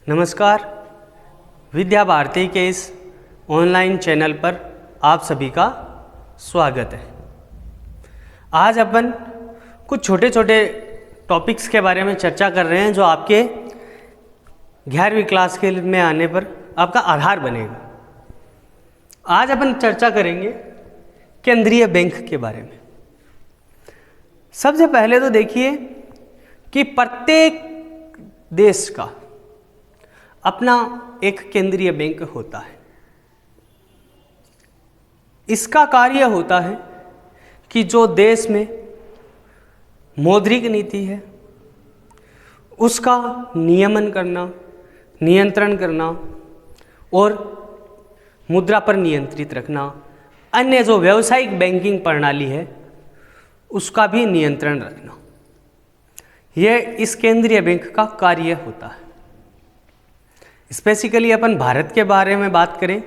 नमस्कार। विद्या भारती के इस ऑनलाइन चैनल पर आप सभी का स्वागत है। आज अपन कुछ छोटे छोटे टॉपिक्स के बारे में चर्चा कर रहे हैं जो आपके 11वीं क्लास के में आने पर आपका आधार बनेगा। आज अपन चर्चा करेंगे केंद्रीय बैंक के बारे में। सबसे पहले तो देखिए कि प्रत्येक देश का अपना एक केंद्रीय बैंक होता है। इसका कार्य होता है कि जो देश में मौद्रिक नीति है उसका नियमन करना, नियंत्रण करना और मुद्रा पर नियंत्रित रखना, अन्य जो व्यावसायिक बैंकिंग प्रणाली है उसका भी नियंत्रण रखना, यह इस केंद्रीय बैंक का कार्य होता है। स्पेसिकली अपन भारत के बारे में बात करें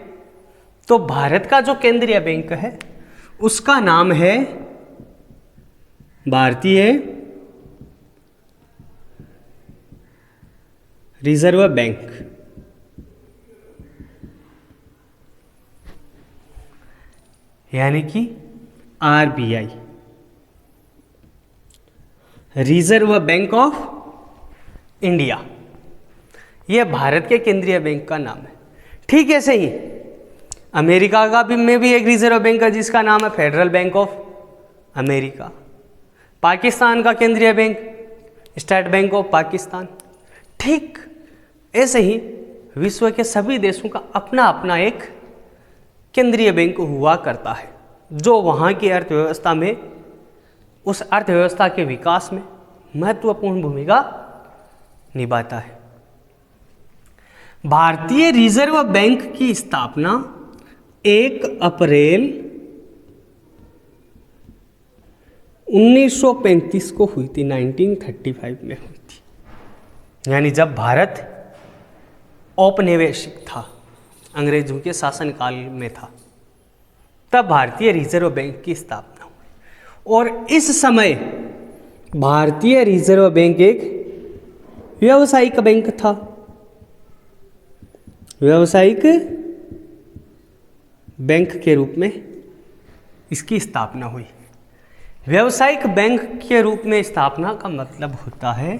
तो भारत का जो केंद्रीय बैंक है उसका नाम है भारतीय रिजर्व बैंक, यानी कि RBI, reserve bank of India. यह भारत के केंद्रीय बैंक का नाम है। ठीक है, सही। अमेरिका का में भी एक रिजर्व बैंक है जिसका नाम है federal bank of America. Pakistan का केंद्रीय bank state bank of Pakistan. ठीक ऐसे ही विश्व के सभी देशों का अपना अपना एक केंद्रीय बैंक हुआ करता है जो वहाँ की अर्थव्यवस्था में, उस अर्थव्यवस्था के विकास में महत्वपूर्ण भूमिका निभाता है। भारतीय रिजर्व बैंक की स्थापना 1 अप्रैल 1935 को हुई थी, 1935 में हुई थी। यानी जब भारत औपनिवेशिक था, अंग्रेजों के शासनकाल में था, तब भारतीय रिजर्व बैंक की स्थापना हुई। और इस समय भारतीय रिजर्व बैंक एक व्यावसायिक बैंक था। व्यावसायिक बैंक के रूप में इसकी स्थापना हुई। व्यावसायिक बैंक के रूप में स्थापना का मतलब होता है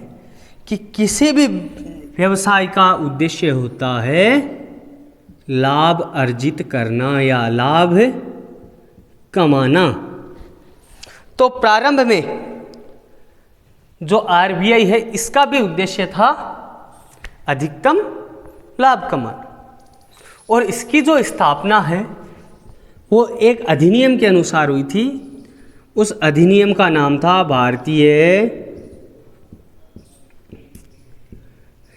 कि किसी भी व्यवसाय का उद्देश्य होता है लाभ अर्जित करना या लाभ कमाना। तो प्रारंभ में जो RBI है इसका भी उद्देश्य था अधिकतम लाभ कमाना। और इसकी जो स्थापना है वो एक अधिनियम के अनुसार हुई थी। उस अधिनियम का नाम था भारतीय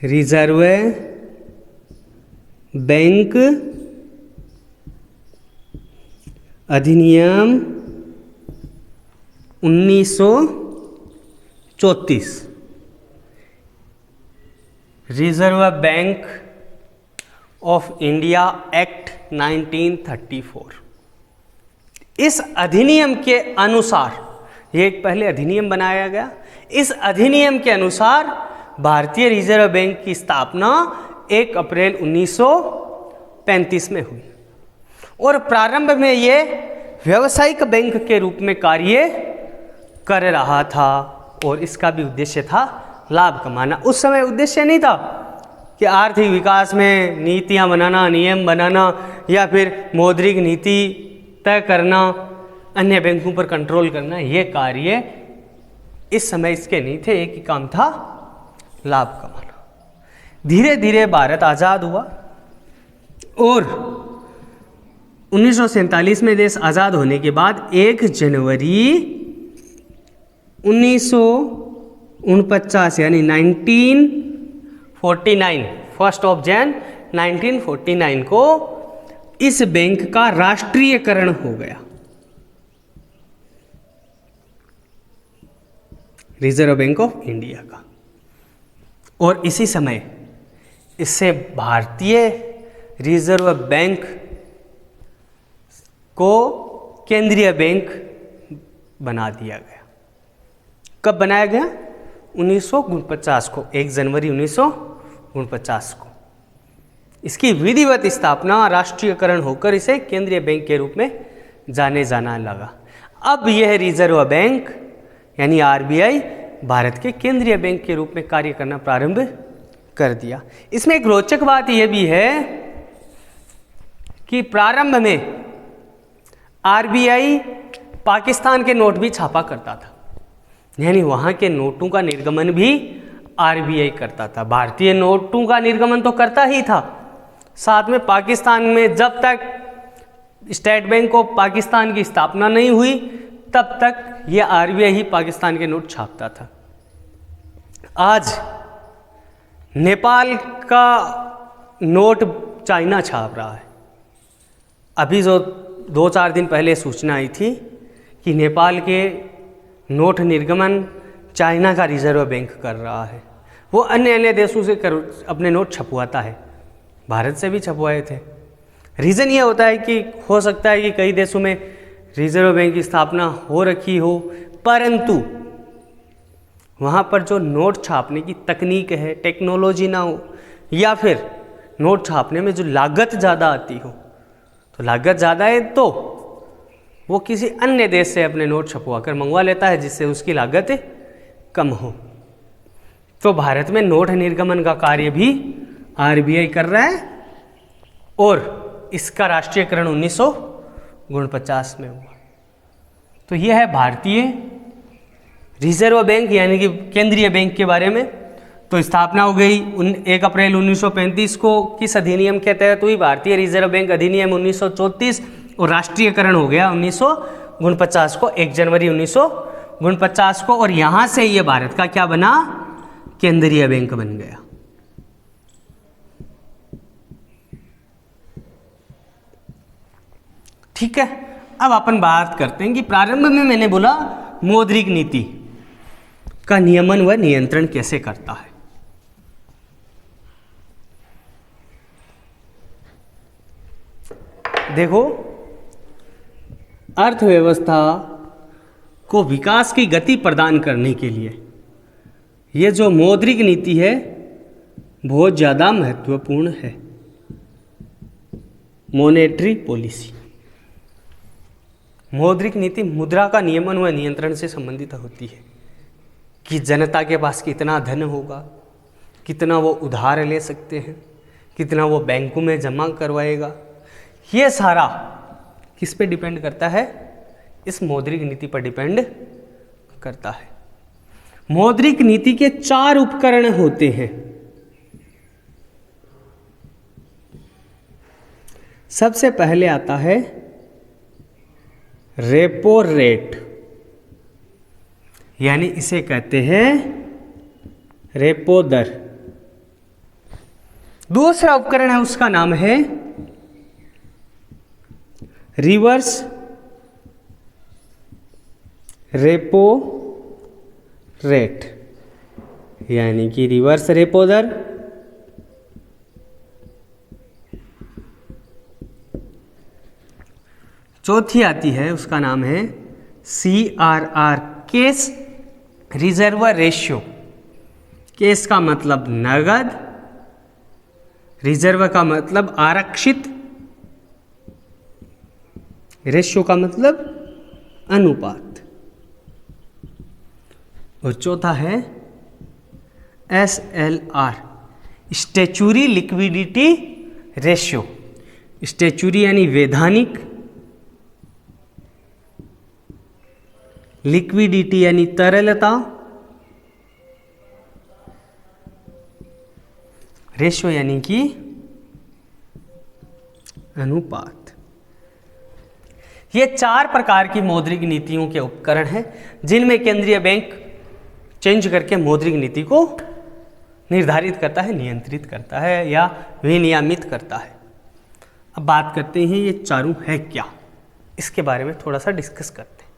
रिजर्व बैंक अधिनियम 1934, reserve bank of India act 1934। इस अधिनियम के अनुसार, ये एक पहले अधिनियम बनाया गया, इस अधिनियम के अनुसार भारतीय रिजर्व बैंक की स्थापना 1 अप्रैल 1935 में हुई। और प्रारंभ में ये व्यावसायिक बैंक के रूप में कार्य कर रहा था और इसका भी उद्देश्य था लाभ कमाना। उस समय उद्देश्य नहीं था कि आर्थिक विकास में नीतियां बनाना, नियम बनाना या फिर मौद्रिक नीति तय करना, अन्य बैंकों पर कंट्रोल करना। ये कार्य इस समय इसके नहीं थे। एक ही काम था लाभ कमाना। धीरे धीरे भारत आज़ाद हुआ और 1947 में देश आज़ाद होने के बाद 1 जनवरी 1949 यानी 1949, 1 जनवरी 1949 को इस बैंक का राष्ट्रीयकरण हो गया। रिजर्व बैंक ऑफ इंडिया का। और इसी समय इससे भारतीय रिजर्व बैंक को केंद्रीय बैंक बना दिया गया। कब बनाया गया? 1949 को, 1 जनवरी 1949 को। इसकी विधिवत स्थापना राष्ट्रीयकरण होकर इसे केंद्रीय बैंक के रूप में जाने जाना लगा। अब यह रिजर्व बैंक यानी आरबीआई भारत के केंद्रीय बैंक के रूप में कार्य करना प्रारंभ कर दिया। इसमें एक रोचक बात यह भी है कि प्रारंभ में आरबीआई पाकिस्तान के नोट भी छापा करता था, यानी वहां के नोटों का निर्गमन भी आरबीआई करता था। भारतीय नोटों का निर्गमन तो करता ही था, साथ में पाकिस्तान में जब तक स्टेट बैंक ऑफ पाकिस्तान की स्थापना नहीं हुई तब तक ये आरबीआई ही पाकिस्तान के नोट छापता था। आज नेपाल का नोट चाइना छाप रहा है। अभी जो 2-4 दिन पहले सूचना आई थी कि नेपाल के नोट निर्गमन चाइना का रिजर्व बैंक कर रहा है। वो अन्य देशों से अपने नोट छपवाता है, भारत से भी छपवाए थे। रीज़न ये होता है कि हो सकता है कि कई देशों में रिजर्व बैंक की स्थापना हो रखी हो, परंतु वहाँ पर जो नोट छापने की तकनीक है, टेक्नोलॉजी ना हो, या फिर नोट छापने में जो लागत ज़्यादा आती हो, तो लागत ज़्यादा है तो वो किसी अन्य देश से अपने नोट छपवा कर मंगवा लेता है जिससे उसकी लागत कम हो। तो भारत में नोट निर्गमन का कार्य भी आरबीआई कर रहा है और इसका राष्ट्रीयकरण 1949 में हुआ। तो यह है भारतीय रिजर्व बैंक यानी कि केंद्रीय बैंक के बारे में। तो स्थापना हो गई 1 अप्रैल 1935 को किस अधिनियम के तहत हुई? भारतीय रिजर्व बैंक अधिनियम 1934, और राष्ट्रीयकरण हो गया 1949 को, 1 जनवरी 1949 को, और यहाँ से ये भारत का क्या बना? केंद्रीय बैंक बन गया। ठीक है, अब अपन बात करते हैं कि प्रारंभ में मैंने बोला मौद्रिक नीति का नियमन व नियंत्रण कैसे करता है। देखो, अर्थव्यवस्था को विकास की गति प्रदान करने के लिए ये जो मौद्रिक नीति है बहुत ज़्यादा महत्वपूर्ण है। मॉनेटरी पॉलिसी, मौद्रिक नीति मुद्रा का नियमन व नियंत्रण से संबंधित होती है कि जनता के पास कितना धन होगा, कितना वो उधार ले सकते हैं, कितना वो बैंकों में जमा करवाएगा। ये सारा किस पे डिपेंड करता है? इस मौद्रिक नीति पर डिपेंड करता है। मौद्रिक नीति के 4 उपकरण होते हैं। सबसे पहले आता है रेपो रेट, यानी इसे कहते हैं रेपो दर। दूसरा उपकरण है, उसका नाम है रिवर्स रेपो रेट, यानी कि रिवर्स रेपो दर। चौथी आती है, उसका नाम है CRR, case reserve ratio. Case का मतलब नगद, रिजर्व का मतलब आरक्षित, रेशियो का मतलब अनुपात, और चौथा है SLR, statutory liquidity ratio. Statutory यानी वैधानिक, लिक्विडिटी यानी तरलता, रेशियो यानी कि अनुपात। ये 4 प्रकार की मौद्रिक नीतियों के उपकरण हैं जिनमें केंद्रीय बैंक चेंज करके मौद्रिक नीति को निर्धारित करता है, नियंत्रित करता है या विनियमित करता है। अब बात करते हैं ये चारों है क्या, इसके बारे में थोड़ा सा डिस्कस करते हैं।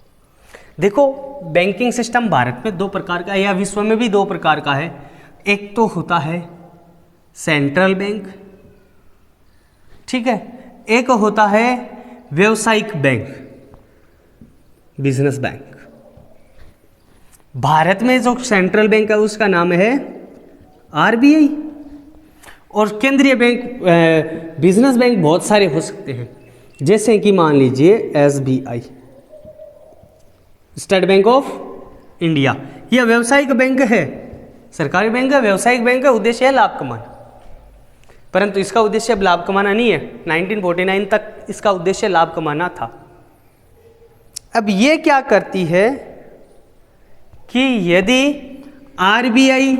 देखो, बैंकिंग सिस्टम भारत में 2 प्रकार का है या विश्व में भी 2 प्रकार का है। एक तो होता है सेंट्रल बैंक, ठीक है, एक होता है व्यावसायिक बैंक, बिजनेस बैंक। भारत में जो सेंट्रल बैंक है उसका नाम है आरबीआई, और केंद्रीय बैंक बिजनेस बैंक बहुत सारे हो सकते हैं, जैसे कि मान लीजिए SBI, state bank of India. यह व्यावसायिक बैंक है, सरकारी बैंक है, व्यावसायिक बैंक है, उद्देश्य है लाभ कमाना। परंतु इसका उद्देश्य अब लाभ कमाना नहीं है, 1949 तक इसका उद्देश्य लाभ कमाना था। अब ये क्या करती है कि यदि RBI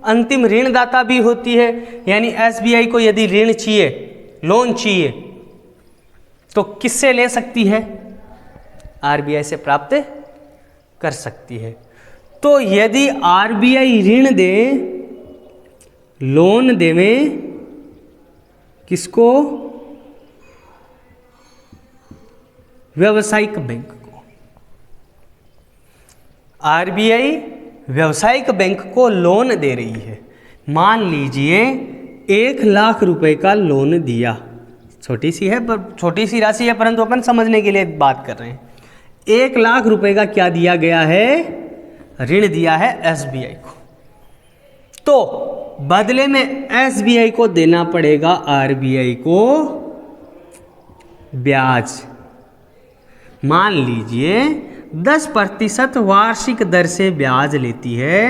अंतिम ऋणदाता भी होती है, यानी SBI को यदि ऋण चाहिए, लोन चाहिए, तो किससे ले सकती है? RBI से प्राप्त कर सकती है। तो यदि RBI ऋण दे, लोन देवे किसको? व्यावसायिक बैंक को। RBI व्यावसायिक बैंक को लोन दे रही है। मान लीजिए 1 लाख रुपए का लोन दिया, छोटी सी है, पर छोटी सी राशि है, परंतु अपन समझने के लिए बात कर रहे हैं। 1 लाख रुपए का क्या दिया गया है? ऋण दिया है SBI को। तो बदले में SBI को देना पड़ेगा RBI को ब्याज। मान लीजिए 10% वार्षिक दर से ब्याज लेती है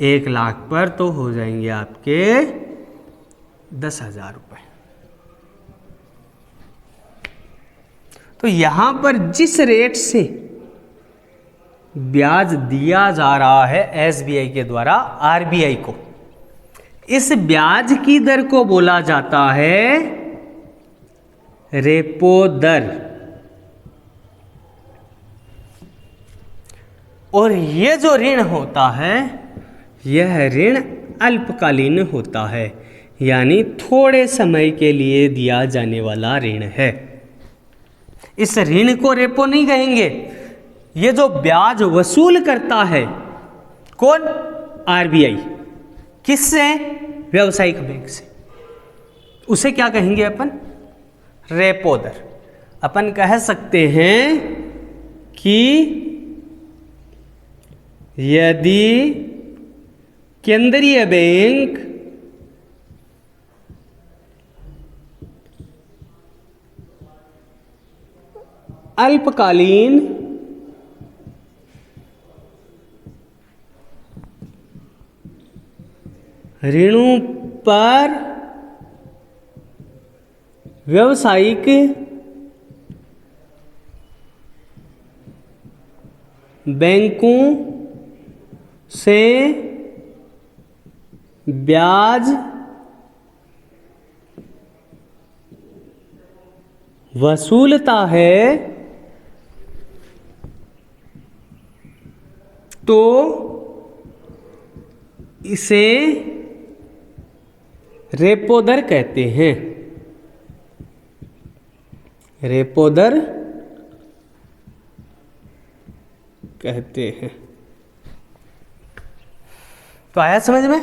1 लाख पर, तो हो जाएंगे आपके 10,000 रुपए। तो यहां पर जिस रेट से ब्याज दिया जा रहा है SBI के द्वारा RBI को, इस ब्याज की दर को बोला जाता है रेपो दर। और ये जो ऋण होता है, यह ऋण अल्पकालीन होता है, यानी थोड़े समय के लिए दिया जाने वाला ऋण है। इस ऋण को रेपो नहीं कहेंगे। ये जो ब्याज वसूल करता है कौन? RBI। किससे? व्यावसायिक बैंक से। उसे क्या कहेंगे अपन? रेपो दर। अपन कह सकते हैं कि यदि केंद्रीय बैंक अल्पकालीन ऋणों पर व्यावसायिक बैंकों से ब्याज वसूलता है, तो इसे रेपो दर कहते हैं। रेपो दर कहते हैं। तो आया समझ में?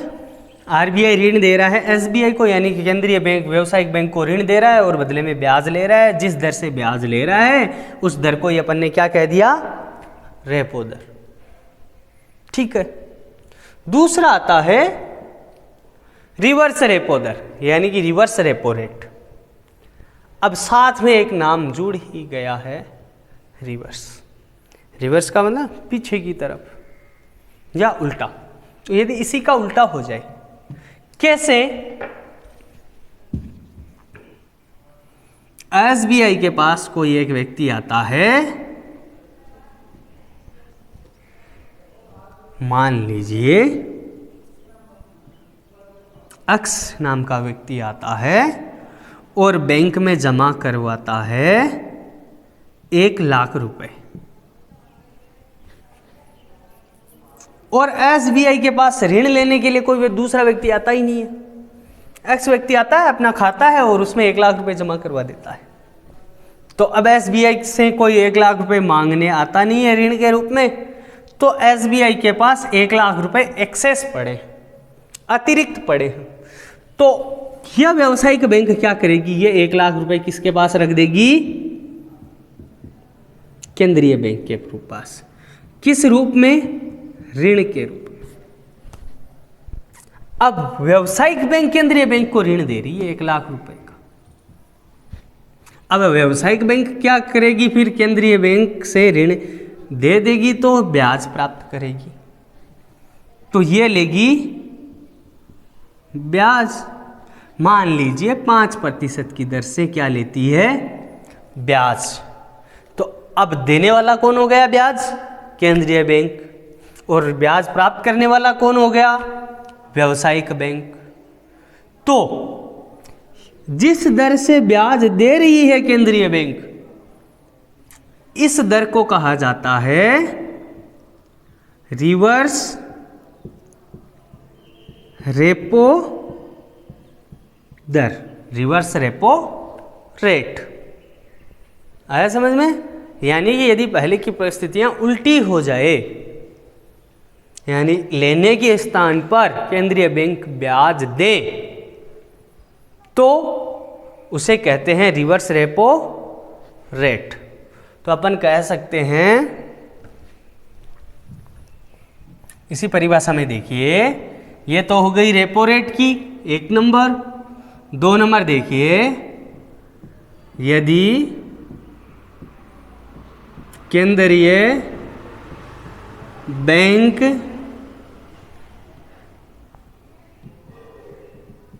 RBI ऋण दे रहा है SBI को, यानी कि केंद्रीय बैंक व्यावसायिक बैंक को ऋण दे रहा है और बदले में ब्याज ले रहा है। जिस दर से ब्याज ले रहा है उस दर को अपन ने क्या कह दिया? रेपो दर। ठीक है। दूसरा आता है रिवर्स रेपो दर, यानी कि रिवर्स रेपो रेट। अब साथ में एक नाम जुड़ ही गया है, रिवर्स। रिवर्स का मतलब पीछे की तरफ या उल्टा। तो यदि इसी का उल्टा हो जाए, कैसे? SBI के पास कोई एक व्यक्ति आता है, मान लीजिए X नाम का व्यक्ति आता है और बैंक में जमा करवाता है 1 लाख रुपए, और SBI के पास ऋण लेने के लिए कोई दूसरा व्यक्ति आता ही नहीं है। X व्यक्ति आता है, अपना खाता है और उसमें 1 लाख रुपए जमा करवा देता है। तो अब SBI से कोई 1 लाख रुपए मांगने आता नहीं है ऋण के रूप में, तो SBI के पास 1 लाख रुपए एक्सेस पड़े, अतिरिक्त पड़े। तो यह व्यावसायिक बैंक क्या करेगी? ये 1 लाख रुपए किसके पास रख देगी? केंद्रीय बैंक के पास। किस रूप में? ऋण के रूप में। अब व्यावसायिक बैंक केंद्रीय बैंक को ऋण दे रही है 1 लाख रुपए का। अब व्यावसायिक बैंक क्या करेगी, फिर केंद्रीय बैंक से ऋण दे देगी तो ब्याज प्राप्त करेगी, तो ये लेगी ब्याज। मान लीजिए 5% की दर से क्या लेती है, ब्याज। तो अब देने वाला कौन हो गया, ब्याज, केंद्रीय बैंक, और ब्याज प्राप्त करने वाला कौन हो गया, व्यावसायिक बैंक। तो जिस दर से ब्याज दे रही है केंद्रीय बैंक, इस दर को कहा जाता है रिवर्स रेपो दर, रिवर्स रेपो रेट। आया समझ में? यानी कि यदि पहले की परिस्थितियां उल्टी हो जाए, यानी लेने के स्थान पर केंद्रीय बैंक ब्याज दे, तो उसे कहते हैं रिवर्स रेपो रेट। तो अपन कह सकते हैं, इसी परिभाषा में देखिए, ये तो हो गई रेपो रेट की 1 नंबर। 2 नंबर देखिए, यदि केंद्रीय बैंक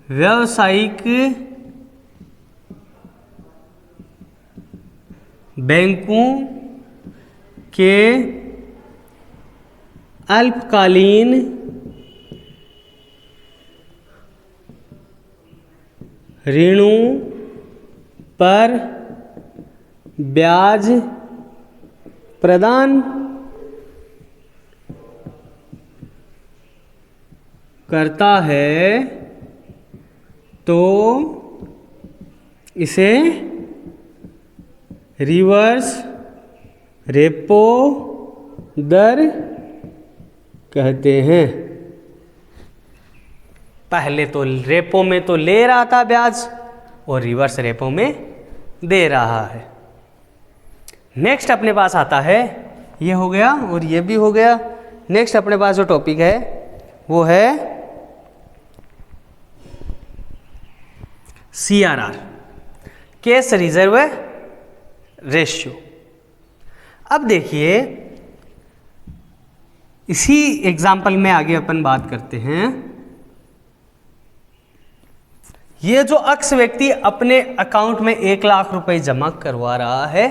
व्यावसायिक बैंकों के अल्पकालीन ऋणों पर ब्याज प्रदान करता है, तो इसे रिवर्स रेपो दर कहते हैं। पहले तो रेपो में तो ले रहा था ब्याज, और रिवर्स रेपो में दे रहा है। नेक्स्ट अपने पास आता है, ये हो गया और ये भी हो गया। नेक्स्ट अपने पास जो टॉपिक है वो है CRR, कैश रिजर्व रेशियो। अब देखिए, इसी एग्जाम्पल में आगे अपन बात करते हैं। ये जो अक्स व्यक्ति अपने अकाउंट में 1 लाख रुपए जमा करवा रहा है,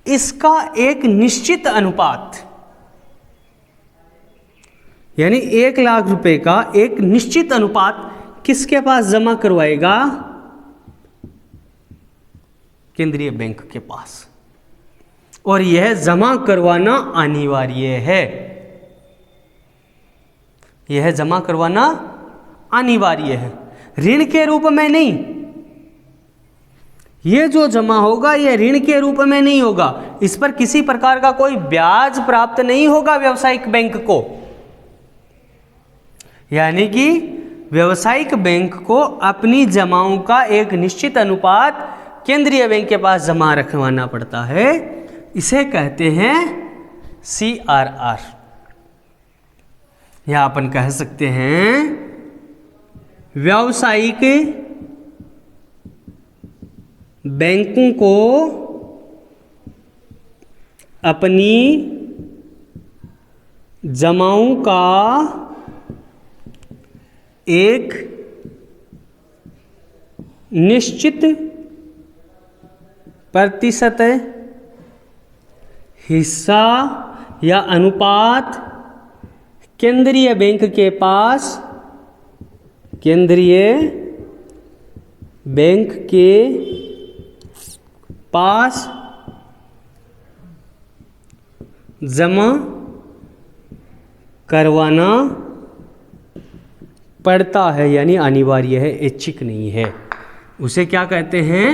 इसका एक निश्चित अनुपात, यानी 1 लाख रुपए का एक निश्चित अनुपात किसके पास जमा करवाएगा, केंद्रीय बैंक के पास। और यह जमा करवाना अनिवार्य है, यह जमा करवाना अनिवार्य है, ऋण के रूप में नहीं। ये जो जमा होगा ये ऋण के रूप में नहीं होगा, इस पर किसी प्रकार का कोई ब्याज प्राप्त नहीं होगा व्यावसायिक बैंक को। यानी कि व्यावसायिक बैंक को अपनी जमाओं का एक निश्चित अनुपात केंद्रीय बैंक के पास जमा रखवाना पड़ता है, इसे कहते हैं CRR। या अपन कह सकते हैं व्यावसायिक बैंकों को अपनी जमाओं का एक निश्चित प्रतिशत हिस्सा या अनुपात केंद्रीय बैंक के पास, केंद्रीय बैंक के पास जमा करवाना पड़ता है, यानी अनिवार्य है, ऐच्छिक नहीं है। उसे क्या कहते हैं,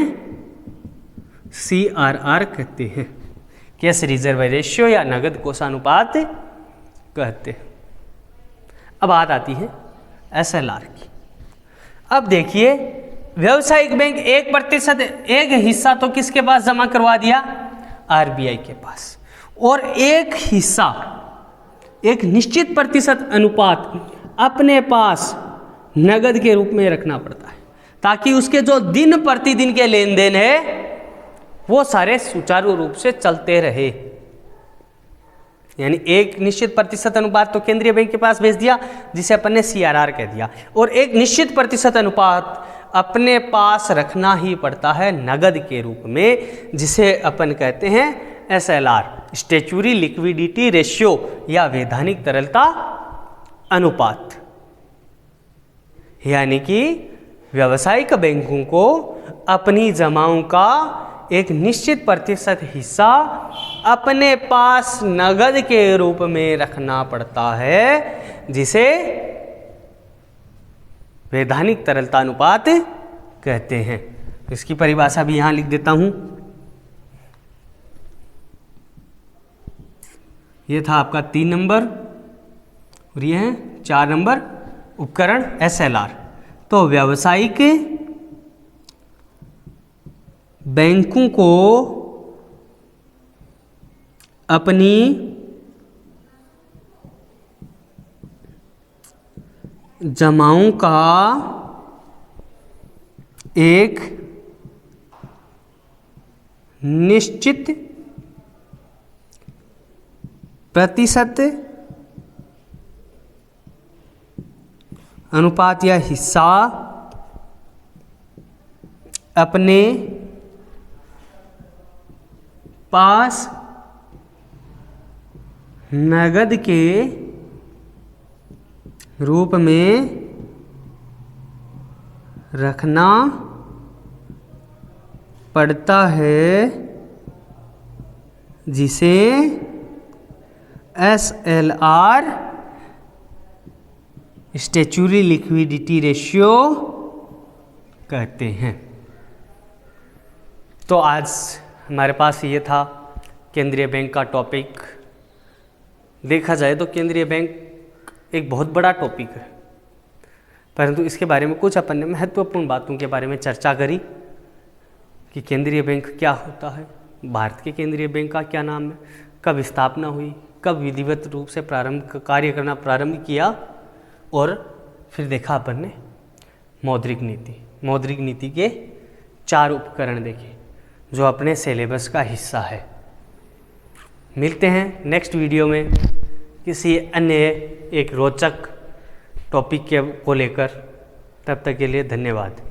CRR कहते हैं, कैश रिजर्व रेशियो या नगद कोषानुपात कहते हैं। अब बात आती है SLR की। अब देखिए, व्यावसायिक बैंक 1% एक हिस्सा तो किसके पास जमा करवा दिया, RBI के पास, और एक हिस्सा, एक निश्चित प्रतिशत अनुपात अपने पास नगद के रूप में रखना पड़ता है, ताकि उसके जो दिन प्रतिदिन के लेन देन है वो सारे सुचारू रूप से चलते रहे। यानी एक निश्चित प्रतिशत अनुपात तो केंद्रीय बैंक के पास भेज दिया, जिसे अपन ने CRR कह दिया, और एक निश्चित प्रतिशत अनुपात अपने पास रखना ही पड़ता है नगद के रूप में, जिसे अपन कहते हैं SLR, स्टैच्यूरी लिक्विडिटी रेशियो, या वैधानिक तरलता अनुपात। यानी कि व्यावसायिक बैंकों को अपनी जमाओं का एक निश्चित प्रतिशत हिस्सा अपने पास नगद के रूप में रखना पड़ता है, जिसे वैधानिक तरलता अनुपात कहते हैं। इसकी परिभाषा भी यहां लिख देता हूं। ये था आपका 3 नंबर और ये है 4 नंबर उपकरण SLR। तो व्यावसायिक बैंकों को अपनी जमाओं का एक निश्चित प्रतिशत अनुपात या हिस्सा अपने पास नगद के रूप में रखना पड़ता है, जिसे SLR, स्टैच्यूरी लिक्विडिटी रेशियो कहते हैं। तो आज हमारे पास ये था केंद्रीय बैंक का टॉपिक। देखा जाए तो केंद्रीय बैंक एक बहुत बड़ा टॉपिक है, परंतु इसके बारे में कुछ अपन ने महत्वपूर्ण बातों के बारे में चर्चा करी कि केंद्रीय बैंक क्या होता है, भारत के केंद्रीय बैंक का क्या नाम है, कब स्थापना हुई, कब विधिवत रूप से कार्य करना प्रारंभ किया, और फिर देखा अपन ने मौद्रिक नीति के 4 उपकरण देखे जो अपने सिलेबस का हिस्सा है। मिलते हैं नेक्स्ट वीडियो में किसी अन्य एक रोचक टॉपिक को लेकर। तब तक के लिए धन्यवाद।